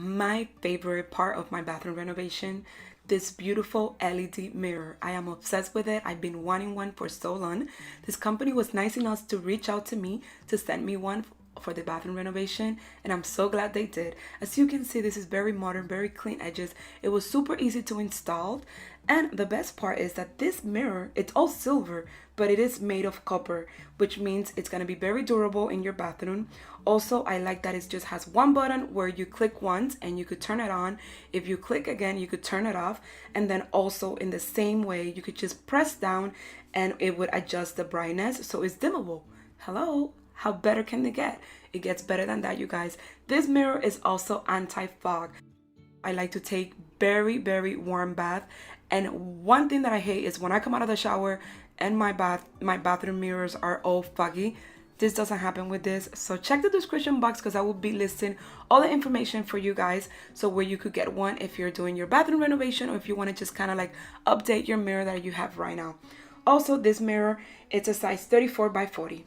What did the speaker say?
my favorite part of my bathroom renovation, this beautiful LED mirror. I am obsessed with it. I've been wanting one for so long. This company was nice enough to reach out to me to send me one for the bathroom renovation, and I'm so glad they did. As you can see, this is very modern, very clean edges. It was super easy to install, and the best part is that this mirror, it's all silver, but it is made of copper, which means it's going to be very durable in your bathroom. Also, I like that it just has one button where you click once and you could turn it on. If you click again, you could turn it off. And then also in the same way, you could just press down and it would adjust the brightness, so it's dimmable. Hello, how better can it get? It gets better than that, you guys. This mirror is also anti-fog. I like to take very warm bath, and one thing that I hate is when I come out of the shower and my bathroom mirrors are all foggy. This doesn't happen with this. So check the description box because I will be listing all the information for you guys, so where you could get one if you're doing your bathroom renovation or if you want to just kind of like update your mirror that you have right now. Also, this mirror, it's a size 34 by 40.